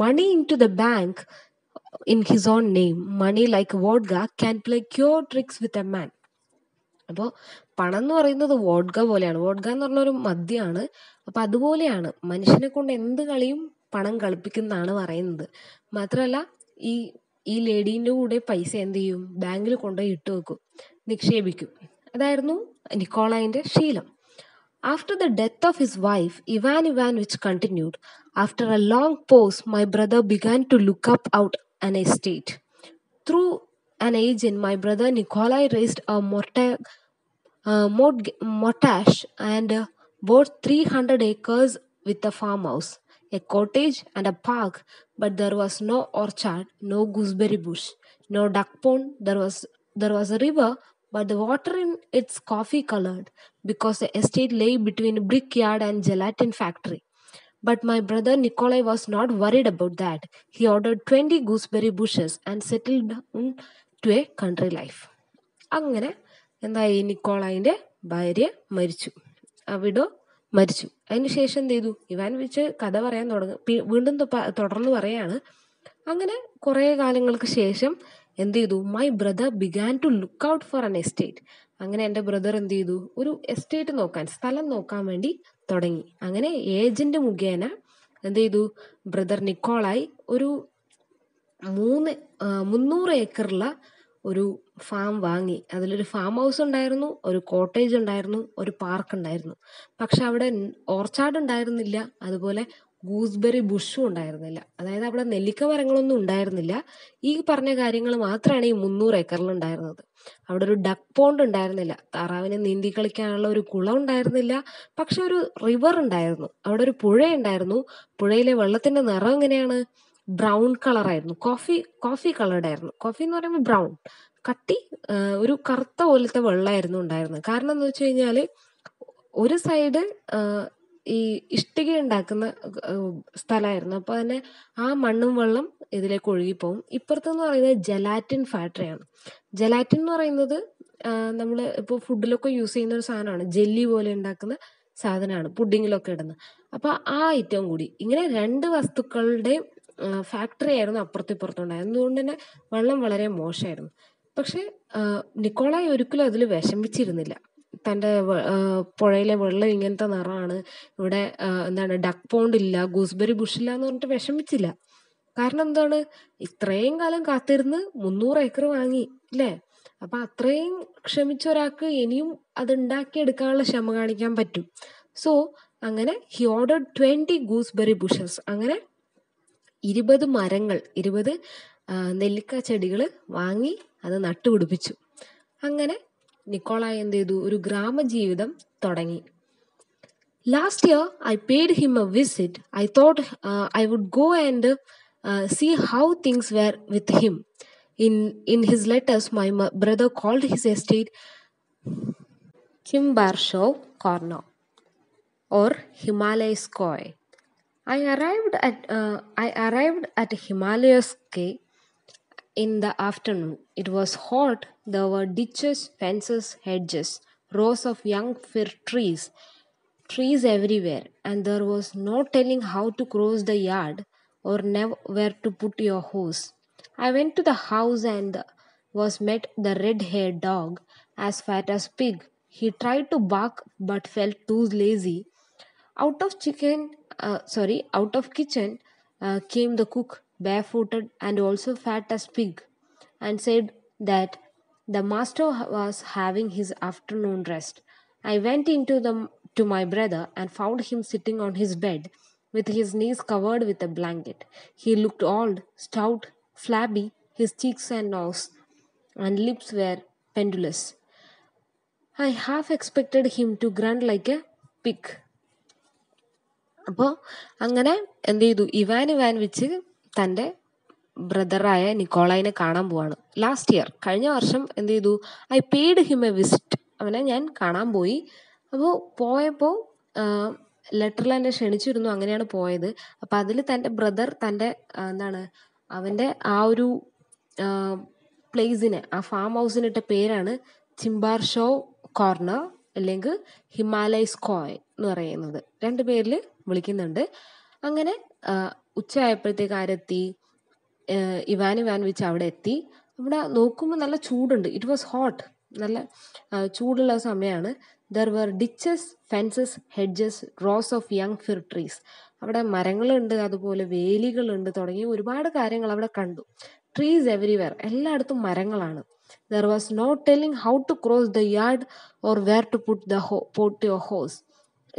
money into the bank in his own name, money like vodka can play queer tricks with a man. അപ്പോൾ പണം എന്ന് പറയുന്നത് വോഡ്ഗ പോലെയാണ്. വോഡ്ഗ എന്ന് പറഞ്ഞ ഒരു മദ്യമാണ്. അപ്പൊ അതുപോലെയാണ് മനുഷ്യനെ കൊണ്ട് എന്ത് കളിയും പണം കളിപ്പിക്കുന്നതാണ് പറയുന്നത്. മാത്രമല്ല ഈ ലേഡീൻ്റെ കൂടെ പൈസ എന്ത് ചെയ്യും? ബാങ്കിൽ കൊണ്ടുപോയി ഇട്ട് വെക്കും, നിക്ഷേപിക്കും. അതായിരുന്നു നിക്കോളായിന്റെ ശീലം. After the death of his wife, Ivan Ivanovich continued, after a long pause, my brother began to look out an estate. Through an agent, my brother Nikolai raised a mortgage and bought 300 acres with a farmhouse, a cottage and a park, but there was no orchard, no gooseberry bush, no duck pond. There was a river, but the water in its coffee colored, because the estate lay between a brickyard and gelatin factory. But my brother Nikolai was not worried about that. He ordered 20 gooseberry bushes and settled down to a country life. അങ്ങനെ എന്തായി? നിക്കോളായിന്റെ ഭാര്യ മരിച്ചു, അവിടോ മരിച്ചു. അതിനുശേഷം എന്ത് ചെയ്തു? Ivan വെച്ച് കഥ പറയാൻ വീണ്ടും തുടർന്ന് പറയാണ്. അങ്ങനെ കുറെ കാലങ്ങൾക്ക് ശേഷം എന്ത് ചെയ്തു? My brother began to look out for an estate. അങ്ങനെ എൻ്റെ ബ്രദർ എന്ത് ചെയ്തു? ഒരു എസ്റ്റേറ്റ് നോക്കാൻ, സ്ഥലം നോക്കാൻ വേണ്ടി തുടങ്ങി. അങ്ങനെ ഏജന്റ് മുഖേന എന്ത് ചെയ്തു? ബ്രദർ നിക്കോളായി ഒരു 300 ഏക്കറുള്ള ഒരു ഫാം വാങ്ങി. അതിലൊരു ഫാം ഹൗസ് ഉണ്ടായിരുന്നു, ഒരു കോട്ടേജ് ഉണ്ടായിരുന്നു, ഒരു പാർക്ക് ഉണ്ടായിരുന്നു. പക്ഷെ അവിടെ ഓർച്ചാർഡ് ഉണ്ടായിരുന്നില്ല, അതുപോലെ ഗൂസ്ബെറി ബുഷും ഉണ്ടായിരുന്നില്ല. അതായത് അവിടെ നെല്ലിക്ക മരങ്ങളൊന്നും ഉണ്ടായിരുന്നില്ല. ഈ പറഞ്ഞ കാര്യങ്ങൾ മാത്രമാണ് ഈ 300 ഏക്കറിൽ ഉണ്ടായിരുന്നത്. അവിടെ ഒരു ഡക്ക് പോണ്ട് ഉണ്ടായിരുന്നില്ല, താറാവിനെ നീന്തി കളിക്കാനുള്ള ഒരു കുളം ഉണ്ടായിരുന്നില്ല. പക്ഷെ ഒരു റിവർ ഉണ്ടായിരുന്നു, അവിടെ ഒരു പുഴ ഉണ്ടായിരുന്നു. പുഴയിലെ വെള്ളത്തിന്റെ നിറം എങ്ങനെയാണ്? ബ്രൗൺ കളറായിരുന്നു, കോഫി കളർഡ് ആയിരുന്നു. കോഫി എന്ന് പറയുമ്പോൾ ബ്രൗൺ, കട്ടി ഒരു കറുത്ത പോലത്തെ വെള്ളമായിരുന്നു ഉണ്ടായിരുന്നത്. കാരണം എന്ന് വെച്ച് കഴിഞ്ഞാല് ഒരു സൈഡ് ഈ ഇഷ്ടിക ഉണ്ടാക്കുന്ന സ്ഥലമായിരുന്നു. അപ്പോൾ തന്നെ ആ മണ്ണും വെള്ളം ഇതിലേക്ക് ഒഴുകിപ്പോവും. ഇപ്പുറത്തെന്ന് പറയുന്നത് ജലാറ്റിൻ ഫാക്ടറിയാണ്. ജലാറ്റിൻ എന്ന് പറയുന്നത് നമ്മൾ ഇപ്പോൾ ഫുഡിലൊക്കെ യൂസ് ചെയ്യുന്ന ഒരു സാധനമാണ്. ജെല്ലി പോലെ ഉണ്ടാക്കുന്ന സാധനമാണ് പുഡിങ്ങിലൊക്കെ ഇടുന്നത്. അപ്പോൾ ആ ഐറ്റം കൂടി ഇങ്ങനെ 2 വസ്തുക്കളുടെ ഫാക്ടറി ആയിരുന്നു അപ്പുറത്തും ഇപ്പുറത്തും ഉണ്ടായത്. അതുകൊണ്ട് തന്നെ വെള്ളം വളരെ മോശമായിരുന്നു. പക്ഷെ നിക്കോളായി ഒരിക്കലും അതിൽ വിഷമിച്ചിരുന്നില്ല. തൻ്റെ പുഴയിലെ വെള്ളം ഇങ്ങനത്തെ നിറമാണ്, ഇവിടെ എന്താണ് ഡക്ക് പോണ്ട് ഇല്ല, ഗൂസ്ബെറി ബുഷില്ല എന്ന് പറഞ്ഞിട്ട് വിഷമിച്ചില്ല. കാരണം എന്താണ്, ഇത്രയും കാലം കാത്തിരുന്ന് 300 ഏക്കർ വാങ്ങി അല്ലേ? അപ്പൊ അത്രയും ക്ഷമിച്ച ഒരാൾക്ക് ഇനിയും അത് ഉണ്ടാക്കിയെടുക്കാനുള്ള ക്ഷമ കാണിക്കാൻ പറ്റും. സോ അങ്ങനെ ഹി ഓർഡർഡ് 20 ഗൂസ്ബെറി ബുഷസ്. അങ്ങനെ 20 മരങ്ങൾ, 20 നെല്ലിക്ക ചെടികൾ വാങ്ങി അത് നട്ടുപിടിപ്പിച്ചു. അങ്ങനെ നിക്കോളായി എന്ത് ചെയ്തു, ഒരു ഗ്രാമജീവിതം തുടങ്ങി. Last year, I paid him a visit. I thought I would go and see how things were with him. In his letters, my brother called his estate Chimbarshov Corner or Himalayskoy. I arrived at Himalayskoy in the afternoon. It was hot. There were ditches, fences, hedges, rows of young fir trees everywhere, and there was no telling how to cross the yard or where to put your horse. I went to the house and was met the red-haired dog, as fat as pig. He tried to bark but felt too lazy. Out of kitchen came the cook, barefooted and also fat as pig, and said that the master was having his afternoon rest. I went to my brother and found him sitting on his bed with his knees covered with a blanket. He looked old, stout, flabby. His cheeks and nose and lips were pendulous. I half expected him to grunt like a pig. അപ്പോൾ അങ്ങനെ എന്ത് ചെയ്തു, Ivan വെച്ച് തൻ്റെ ബ്രദറായ നിക്കോളായിനെ കാണാൻ പോവാണ്. Last year, കഴിഞ്ഞ വർഷം എന്ത് ചെയ്തു, I paid him A visit. അവനെ ഞാൻ കാണാൻ പോയി. അപ്പോൾ പോയപ്പോൾ ലെറ്ററിൽ എന്നെ ക്ഷണിച്ചിരുന്നു, അങ്ങനെയാണ് പോയത്. അപ്പം അതിൽ തൻ്റെ ബ്രദർ തൻ്റെ അവൻ്റെ ആ ഒരു പ്ലേസിനെ, ആ ഫാം ഹൗസിനിട്ട പേരാണ് ചിംബാർഷോവ് കോർണർ അല്ലെങ്കിൽ ഹിമാലയസ്കോയ് എന്ന് പറയുന്നത്. 2 പേരിൽ വിളിക്കുന്നുണ്ട്. അങ്ങനെ ഉച്ചയായപ്പോഴത്തേക്ക് ആരെത്തി, ഇവാൻ വെച്ച് അവിടെ എത്തി. അവിടെ നോക്കുമ്പോൾ നല്ല ചൂടുണ്ട്. ഇറ്റ് വാസ് ഹോട്ട്, നല്ല ചൂടുള്ള സമയമാണ്. There were ditches, fences, hedges, rows of young fir trees. അവിടെ മരങ്ങളുണ്ട്, അതുപോലെ വേലികളുണ്ട്, തുടങ്ങി ഒരുപാട് കാര്യങ്ങൾ അവിടെ കണ്ടു. ട്രീസ് എവരിവെയർ, എല്ലായിടത്തും മരങ്ങളാണ്. There was no telling how to cross the yard or where to put your horse.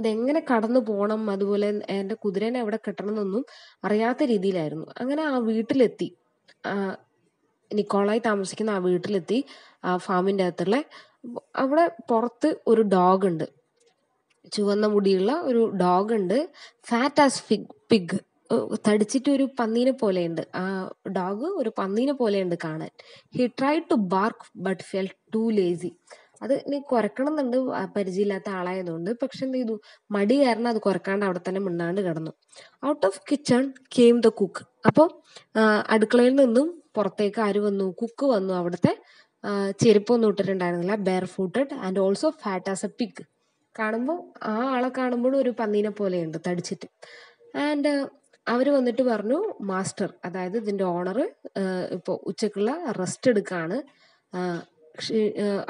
ഇതെങ്ങനെ കടന്നു പോകണം, അതുപോലെ എൻ്റെ കുതിരേനെ എവിടെ കെട്ടണം എന്നൊന്നും അറിയാത്ത രീതിയിലായിരുന്നു. അങ്ങനെ ആ വീട്ടിലെത്തി, നിക്കോളായി താമസിക്കുന്ന ആ വീട്ടിലെത്തി, ആ ഫാമിൻ്റെ അകത്തുള്ള. അവിടെ പുറത്ത് ഒരു ഡോഗ് ഉണ്ട്, ചുവന്ന മുടിയുള്ള ഒരു ഡോഗ് ഉണ്ട്. ഫാറ്റ് ആസ് പിഗ്, തടിച്ചിട്ട് ഒരു പന്നീനെ പോലെയുണ്ട്. ആ ഡോഗ് ഒരു പന്നീനെ പോലെയുണ്ട് കാണാൻ. He try to bark but felt too lazy. അത് ഇനി കുരക്കണം എന്നുണ്ട്, പരിചയമില്ലാത്ത ആളായതുകൊണ്ട്. പക്ഷെ എന്ത് ചെയ്തു, മടി കാരണം അത് കുരക്കാണ്ട് അവിടെ തന്നെ മിണ്ടാണ്ട് കിടന്നു. Out of kitchen came the cook. അപ്പോൾ അടുക്കളയിൽ നിന്നും പുറത്തേക്ക് ആര് വന്നു, കുക്ക് വന്നു. അവിടുത്തെ ചെരുപ്പൊന്നും ഇട്ടിട്ടുണ്ടായിരുന്നില്ല, barefooted and also fat as a pig. കാണുമ്പോൾ ആ ആളെ കാണുമ്പോഴും ഒരു പന്നീനെ പോലെയുണ്ട് തടിച്ചിട്ട്. ആൻഡ് അവർ വന്നിട്ട് പറഞ്ഞു, മാസ്റ്റർ, അതായത് ഇതിൻ്റെ ഓണർ ഇപ്പോൾ ഉച്ചക്കുള്ള റെസ്റ്റ് എടുക്കുകയാണ്,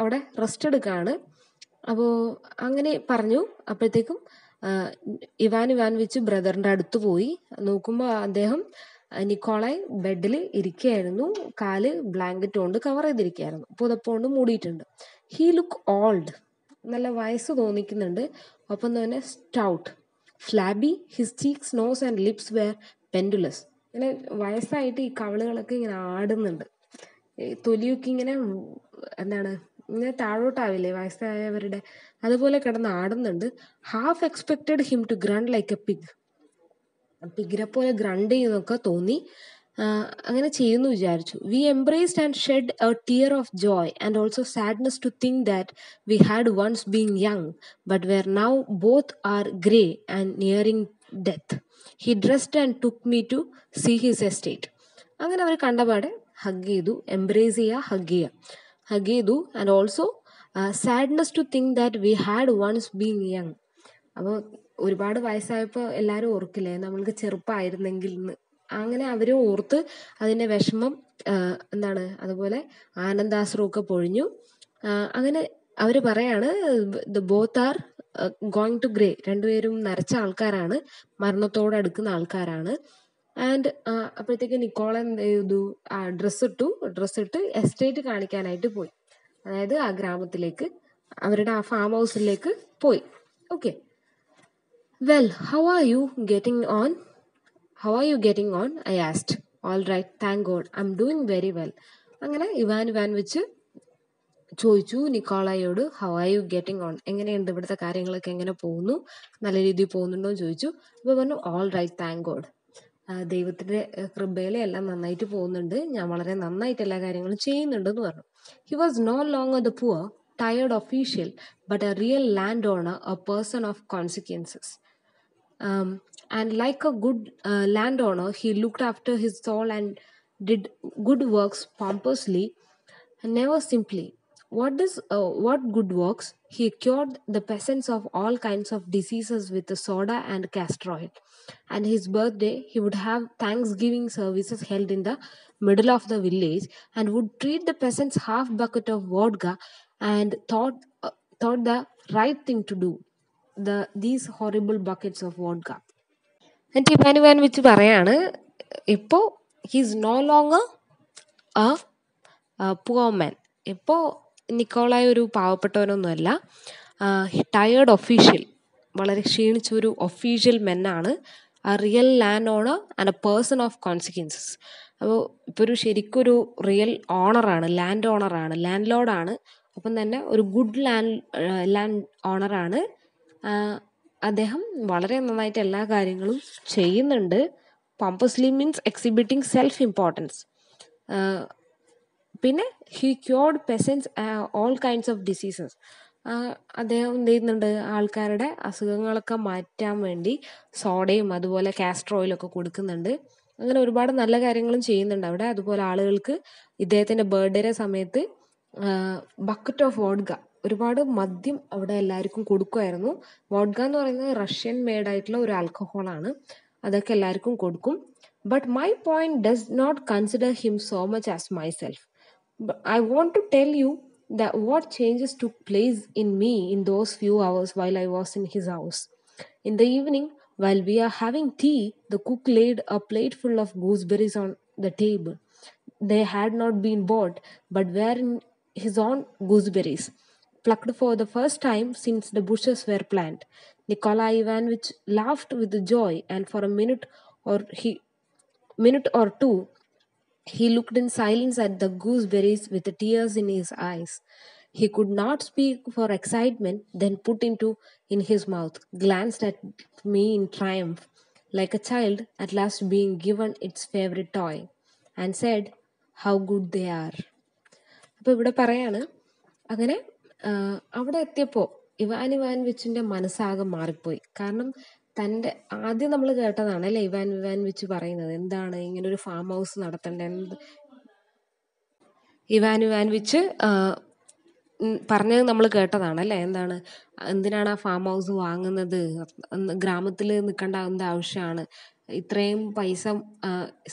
അവിടെ റെസ്റ്റ് എടുക്കുകയാണ്. അപ്പോൾ അങ്ങനെ പറഞ്ഞു. അപ്പോഴത്തേക്കും ഇവാൻ വെച്ച് ബ്രദറിൻ്റെ അടുത്ത് പോയി നോക്കുമ്പോൾ അദ്ദേഹം നിക്കോളായി ബെഡിൽ ഇരിക്കുകയായിരുന്നു. കാല് ബ്ലാങ്കറ്റ് കൊണ്ട് കവർ ചെയ്തിരിക്കുകയായിരുന്നു, പുതപ്പുകൊണ്ട് മൂടിയിട്ടുണ്ട്. ഹീ ലുക്ക് ഓൾഡ്, നല്ല വയസ്സ് തോന്നിക്കുന്നുണ്ട്. ഒപ്പം തന്നെ stout, flabby. His cheeks, nose and lips were pendulous. ഇങ്ങനെ വയസ്സായിട്ട് ഈ കവിളുകളൊക്കെ ഇങ്ങനെ ആടുന്നുണ്ട്, തൊലിയൊക്കെ ഇങ്ങനെ ഇങ്ങനെ താഴോട്ടാവില്ലേ വയസ്സായവരുടെ, അതുപോലെ കിടന്ന് ആടുന്നുണ്ട്. Half expected him to grunt like a pig, പിഗിനെ പോലെ ഗ്രണ്ട് ചെയ്യുന്നൊക്കെ തോന്നി. അങ്ങനെ ചെയ്യുമെന്ന് വിചാരിച്ചു. We embraced and shed a tear of joy and also sadness to think that we had once been young but were now both are grey and nearing death. He dressed and took me to see his estate. അങ്ങനെ അവർ കണ്ടപാടെ hug ചെയ്തു. Embrace ചെയ്യുക, hug ചെയ്തു. And also sadness to think that we had once been young. അപ്പോൾ ഒരുപാട് വയസ്സായപ്പോൾ എല്ലാവരും ഓർക്കില്ലേ നമ്മൾക്ക് ചെറുപ്പമായിരുന്നെങ്കിൽ എന്ന്. അങ്ങനെ അവർ ഓർത്ത് അതിൻ്റെ വിഷമം എന്താണ് അതുപോലെ ആനന്ദാശ്രുവൊക്കെ പൊഴിഞ്ഞു. അങ്ങനെ അവർ പറയാണ് both are going to grey. രണ്ടുപേരും നരച്ച ആൾക്കാരാണ്, മരണത്തോട് അടുക്കുന്ന ആൾക്കാരാണ്. ആൻഡ് അപ്പോഴത്തേക്ക് നിക്കോള എന്ത് ചെയ്തു, ഡ്രസ്സിട്ട് എസ്റ്റേറ്റ് കാണിക്കാനായിട്ട് പോയി. അതായത് ആ ഗ്രാമത്തിലേക്ക്, അവരുടെ ആ ഫാം ഹൗസിലേക്ക് പോയി. Okay. Well, how are you getting on? I asked. All right, thank God. I'm doing very well. അങ്ങനെ ഇവാൻ വെച്ച് ചോദിച്ചു നിക്കോളായോട്, how are you getting on, എങ്ങനെയുണ്ട് ഇവിടുത്തെ കാര്യങ്ങളൊക്കെ, എങ്ങനെ പോകുന്നു, നല്ല രീതിയിൽ പോകുന്നുണ്ടോ എന്ന് ചോദിച്ചു. അപ്പോൾ പറഞ്ഞു ഓൾ റൈറ്റ് താങ്ക് ഗോഡ്, ദൈവത്തിൻ്റെ കൃപയിൽ എല്ലാം നന്നായിട്ട് പോകുന്നുണ്ട്, ഞാൻ വളരെ നന്നായിട്ട് എല്ലാ കാര്യങ്ങളും ചെയ്യുന്നുണ്ടെന്ന് പറഞ്ഞു. He was no longer the poor tired official but a real landowner, a person of consequences. And like a good landowner, he looked after his soul and did good works pompously and never simply. What good works? He cured the peasants of all kinds of diseases with the soda and castor oil. And his birthday, he would have Thanksgiving services held in the middle of the village and would treat the peasants half bucket of vodka and thought the right thing to do. These horrible buckets of vodka. എന്നിട്ട് Ivan വെച്ച് പറയാണ്, ഇപ്പോൾ he's no longer poor man. ഇപ്പോൾ Nikolai ഒരു പാവപ്പെട്ടവനൊന്നുമല്ല, tired official, വളരെ ക്ഷീണിച്ച ഒരു ഒഫീഷ്യൽ മെന്നാണ്. a real landowner and a person of consequences. അപ്പോൾ ഇപ്പോൾ ശരിക്കൊരു റിയൽ ഓണറാണ്, ലാൻഡ് ഓണറാണ്, ലാൻഡ് ലോർഡാണ്. അപ്പം തന്നെ ഒരു ഗുഡ് ലാൻഡ് ഓണറാണ് അദ്ദേഹം. വളരെ നന്നായിട്ട് എല്ലാ കാര്യങ്ങളും ചെയ്യുന്നുണ്ട്. പോംപസ്ലി മീൻസ് എക്സിബിറ്റിംഗ് സെൽഫ് ഇമ്പോർട്ടൻസ്. പിന്നെ he cured പെസൻസ് all kinds of diseases. അദ്ദേഹം എന്ത് ചെയ്യുന്നുണ്ട്, ആൾക്കാരുടെ അസുഖങ്ങളൊക്കെ മാറ്റാൻ വേണ്ടി സോഡയും അതുപോലെ കാസ്റ്റർ ഓയിലൊക്കെ കൊടുക്കുന്നുണ്ട്. അങ്ങനെ ഒരുപാട് നല്ല കാര്യങ്ങളും ചെയ്യുന്നുണ്ട് അവിടെ. അതുപോലെ ആളുകൾക്ക് ഇദ്ദേഹത്തിൻ്റെ ബർത്ത്ഡേ സമയത്ത് ബക്കറ്റ് ഓഫ് വോഡ്ക, ഒരുപാട് മദ്യം അവിടെ എല്ലാവർക്കും കൊടുക്കുമായിരുന്നു. വോഡ്ക എന്ന് പറയുന്നത് റഷ്യൻ മെയ്ഡായിട്ടുള്ള ഒരു ആൽക്കഹോളാണ്. അതൊക്കെ എല്ലാവർക്കും കൊടുക്കും. But my point does not consider him so much as myself. I want to tell you that what changes took place in me in those few hours while I was in his house. In the evening, while we are having tea, the cook laid a plate full of gooseberries on the table. They had not been bought, but were his own gooseberries, plucked for the first time since the bushes were planted. Nikolai Ivanovich laughed with joy, and for a minute or two, he looked in silence at the gooseberries with the tears in his eyes. He could not speak for excitement, then put in his mouth, glanced at me in triumph, like a child at last being given its favorite toy, and said, "How good they are." അപ്പോൾ ഇവിടെ പറയാണ്, അങ്ങനെ അവിടെ എത്തിയപ്പോൾ Ivan വെച്ചിൻ്റെ മനസ്സാകെ മാറിപ്പോയി. കാരണം തൻ്റെ ആദ്യം നമ്മൾ കേട്ടതാണ് അല്ലേ ഇവാൻ വെച്ച് പറയുന്നത്, എന്താണ് ഇങ്ങനൊരു ഫാം ഹൗസ് നടത്തേണ്ടത്. ഇവാൻ വെച്ച് പറഞ്ഞത് നമ്മൾ കേട്ടതാണ് അല്ലേ, എന്തിനാണ് ആ ഫാം ഹൗസ് വാങ്ങുന്നത്, ഗ്രാമത്തിൽ നിൽക്കേണ്ട എന്ത് ആവശ്യമാണ്, ഇത്രയും പൈസ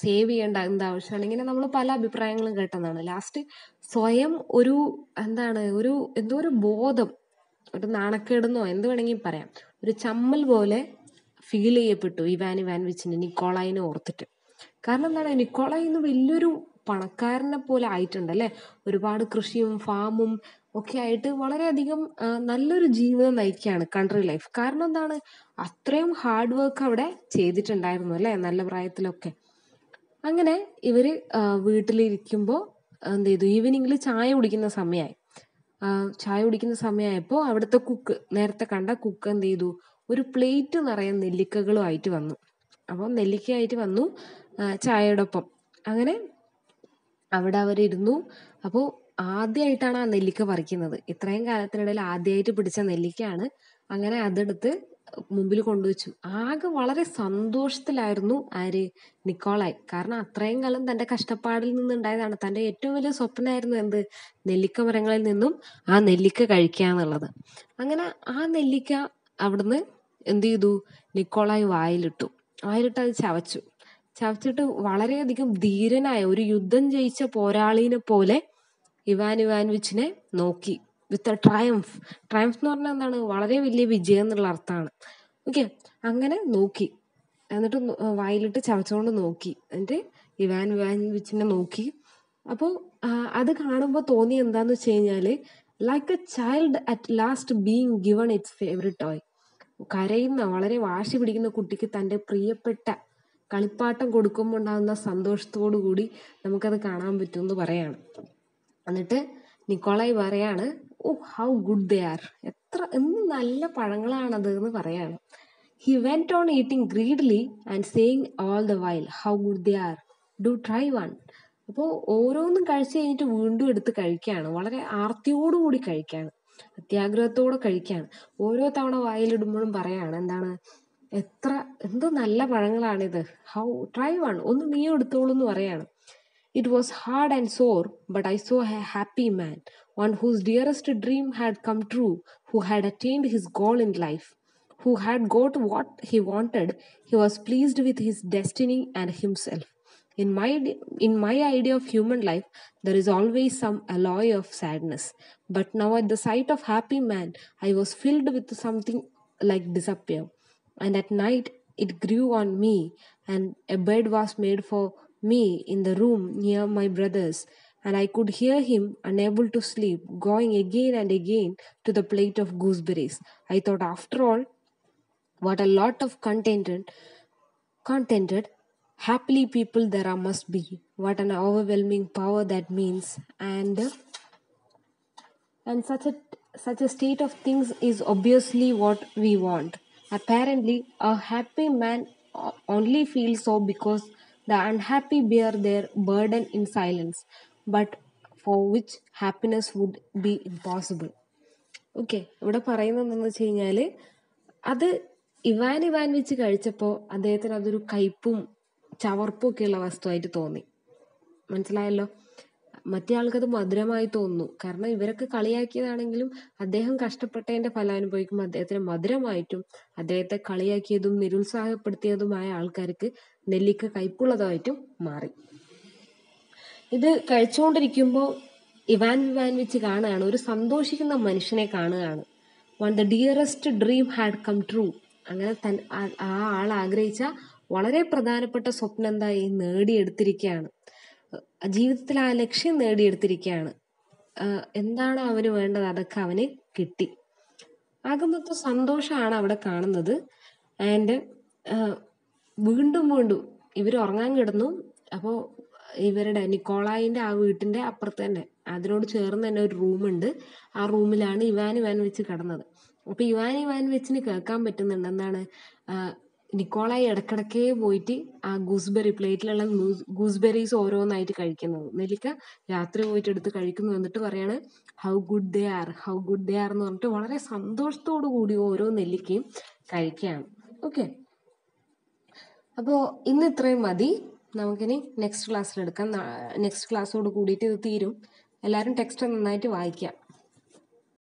സേവ് ചെയ്യേണ്ട എന്ത് ആവശ്യമാണ്, ഇങ്ങനെ നമ്മൾ പല അഭിപ്രായങ്ങളും കേട്ടതാണ്. ലാസ്റ്റ് സ്വയം ഒരു എന്തോ ഒരു ബോധം, ഒരു നാണക്കേടെന്നോ എന്ത് വേണമെങ്കിൽ പറയാം, ഒരു ചമ്മൽ പോലെ ഫീൽ ചെയ്യപ്പെട്ടു ഇവാൻ വെച്ചിന് നിക്കോളായിനെ ഓർത്തിട്ട്. കാരണം എന്താണ്, നിക്കോളായി ഇന്ന് വലിയൊരു പണക്കാരനെ പോലെ ആയിട്ടുണ്ട് അല്ലേ. ഒരുപാട് കൃഷിയും ഫാമും ഒക്കെ ആയിട്ട് വളരെയധികം നല്ലൊരു ജീവിതം നയിക്കുകയാണ്, കൺട്രി ലൈഫ്. കാരണം എന്താണ്, അത്രയും ഹാർഡ് വർക്ക് അവിടെ ചെയ്തിട്ടുണ്ടായിരുന്നു അല്ലേ നല്ല പ്രായത്തിലൊക്കെ. അങ്ങനെ ഇവർ വീട്ടിലിരിക്കുമ്പോൾ എന്ത് ചെയ്തു, ഈവനിങ്ങിൽ ചായ കുടിക്കുന്ന സമയമായപ്പോൾ അവിടുത്തെ കുക്ക്, നേരത്തെ കണ്ട കുക്ക് എന്ത് ചെയ്തു, ഒരു പ്ലേറ്റ് നിറയെ നെല്ലിക്കകളുമായിട്ട് വന്നു. അപ്പം നെല്ലിക്കയായിട്ട് വന്നു ചായയോടൊപ്പം. അങ്ങനെ അവിടെ അവരിരുന്നു. അപ്പോൾ ആദ്യമായിട്ടാണ് ആ നെല്ലിക്ക പറിക്കുന്നത്. ഇത്രയും കാലത്തിനിടയിൽ ആദ്യമായിട്ട് പിടിച്ച നെല്ലിക്കയാണ്. അങ്ങനെ അതെടുത്ത് മുമ്പിൽ കൊണ്ടുവച്ചു. ആകെ വളരെ സന്തോഷത്തിലായിരുന്നു ആര്, നിക്കോളായി. കാരണം അത്രയും കാലം തൻ്റെ കഷ്ടപ്പാടിൽ നിന്നുണ്ടായതാണ്. തൻ്റെ ഏറ്റവും വലിയ സ്വപ്നമായിരുന്നു എന്ത്, നെല്ലിക്ക മരങ്ങളിൽ നിന്നും ആ നെല്ലിക്ക കഴിക്കുക എന്നുള്ളത്. അങ്ങനെ ആ നെല്ലിക്ക അവിടുന്ന് എന്ത് ചെയ്തു, നിക്കോളായി വായിലിട്ട് അത് ചവച്ചിട്ട് വളരെയധികം ധീരനായ ഒരു യുദ്ധം ജയിച്ച പോരാളിനെ പോലെ ഇവാൻ ഇവാനോവിച്ചിനെ നോക്കി. വിത്ത് ട്രയംഫ് എന്ന് പറഞ്ഞാൽ എന്താണ്, വളരെ വലിയ വിജയം എന്നുള്ള അർത്ഥമാണ്. ഓക്കെ, അങ്ങനെ നോക്കി. എന്നിട്ട് വായിലിട്ട് ചവച്ചുകൊണ്ട് നോക്കി. എന്നിട്ട് ഇവാൻ ഇവാനോവിച്ചിനെ നോക്കി. അപ്പോൾ അത് കാണുമ്പോൾ തോന്നി എന്താന്ന് വെച്ച് കഴിഞ്ഞാല്, like A child at last being given it's favourite toy. കരയുന്ന, വളരെ വാശി പിടിക്കുന്ന കുട്ടിക്ക് തൻ്റെ പ്രിയപ്പെട്ട കളിപ്പാട്ടം കൊടുക്കുമ്പോൾ ഉണ്ടാകുന്ന സന്തോഷത്തോടു കൂടി നമുക്കത് കാണാൻ പറ്റും എന്ന് പറയാണ്. എന്നിട്ട് നിക്കോളായി പറയാണ്, oh how good they are, എന്ത് നല്ല പഴങ്ങളാണത് എന്ന് പറയാണ്. He went on eating greedily and saying all the while how good they are, do try one. അപ്പോൾ ഓരോന്നും കഴിച്ചു കഴിഞ്ഞിട്ട് വീണ്ടും എടുത്ത് കഴിക്കുകയാണ്. വളരെ ആർത്തിയോടുകൂടി കഴിക്കുകയാണ്, അത്യാഗ്രഹത്തോടെ കഴിക്കുകയാണ്. ഓരോ തവണ വായിലിടുമ്പോഴും പറയാണ് എന്താണ്, എന്ത് നല്ല പഴങ്ങളാണിത്, ഹൗ ട്രൈ വൺ, ഒന്ന് നീ എടുത്തോളൂ എന്ന് പറയാണ്. It was hard and sore, but I saw a happy man, one whose dearest dream had come true, who had attained his goal in life, who had got what he wanted. He was pleased with his destiny and himself. In my idea of human life, there is always some alloy of sadness. But now at the sight of happy man, I was filled with something like despair. And at night it grew on me, and a bed was made for me in the room near my brother's, and I could hear him, unable to sleep, going again and again to the plate of gooseberries. I thought, after all, what a lot of contented, happily people there must be. What an overwhelming power that means. And such a state of things is obviously what we want. Apparently, a happy man only feels so because the unhappy bear their burden in silence, but for which happiness would be impossible. Okay, ഇവിടെ പറയുന്നത് എന്താണെന്ന് വെച്ച് കഴിഞ്ഞാൽ, അത് Ivan വെച്ച് കഴിച്ചപ്പോൾ അദ്ദേഹത്തിന് അതൊരു കയ്പും ചവർപ്പും ഒക്കെയുള്ള വസ്തുവായിട്ട് തോന്നി. മനസ്സിലായല്ലോ? മറ്റേ ആൾക്കത് മധുരമായി തോന്നുന്നു. കാരണം ഇവരൊക്കെ കളിയാക്കിയതാണെങ്കിലും അദ്ദേഹം കഷ്ടപ്പെട്ടതിന്റെ ഫലം അനുഭവിക്കുമ്പോൾ അദ്ദേഹത്തിന് മധുരമായിട്ടും, അദ്ദേഹത്തെ കളിയാക്കിയതും നിരുത്സാഹപ്പെടുത്തിയതുമായ ആൾക്കാർക്ക് നെല്ലിക്ക കയ്പുള്ളതായിട്ടും മാറി. ഇത് കഴിച്ചുകൊണ്ടിരിക്കുമ്പോൾ ഇവാൻ ഇവാനോവിച്ച് കാണുകയാണ്, ഒരു സന്തോഷിക്കുന്ന മനുഷ്യനെ കാണുകയാണ്. One the dearest dream had come true. അങ്ങനെ ആ ആൾ ആഗ്രഹിച്ച വളരെ പ്രധാനപ്പെട്ട സ്വപ്നം എന്തായി, നേടിയെടുത്തിരിക്കുകയാണ്. ജീവിതത്തിൽ ആ ലക്ഷ്യം നേടിയെടുത്തിരിക്കുകയാണ്. എന്താണോ അവന് വേണ്ടത് അതൊക്കെ അവന് കിട്ടി. ആകെ മൊത്തം സന്തോഷമാണ് അവിടെ കാണുന്നത്. ആൻഡ് വീണ്ടും ഇവർ ഉറങ്ങാൻ കിടന്നു. അപ്പോൾ ഇവരുടെ നിക്കോളായിൻ്റെ ആ വീട്ടിൻ്റെ അപ്പുറത്ത് തന്നെ, അതിനോട് ചേർന്ന് തന്നെ ഒരു റൂമുണ്ട്. ആ റൂമിലാണ് ഇവാൻ ഇവാനോവിച്ച് കിടന്നത്. അപ്പോൾ ഇവാൻ ഇവാനോവിച്ചിന് കേൾക്കാൻ പറ്റുന്നുണ്ട് എന്താണ്, നിക്കോളായി ഇടക്കിടക്കേ പോയിട്ട് ആ പ്ലേറ്റിലുള്ള ഗൂസ്ബെറീസ് ഓരോന്നായിട്ട് കഴിക്കുന്നത്. നെല്ലിക്ക രാത്രി പോയിട്ട് എടുത്ത് കഴിക്കുന്നു. എന്നിട്ട് പറയാണ് ഹൗ ഗുഡ് ദേ ആർ എന്ന് പറഞ്ഞിട്ട് വളരെ സന്തോഷത്തോടു കൂടി ഓരോ നെല്ലിക്കയും കഴിക്കുകയാണ്. ഓക്കെ, അപ്പോൾ ഇന്ന് ഇത്രയും മതി. നമുക്കിനി നെക്സ്റ്റ് ക്ലാസ്സിലെടുക്കാം. നെക്സ്റ്റ് ക്ലാസ്സോട് കൂടിയിട്ട് ഇത് തീരും. എല്ലാവരും ടെക്സ്റ്റ് നന്നായിട്ട് വായിക്കാം.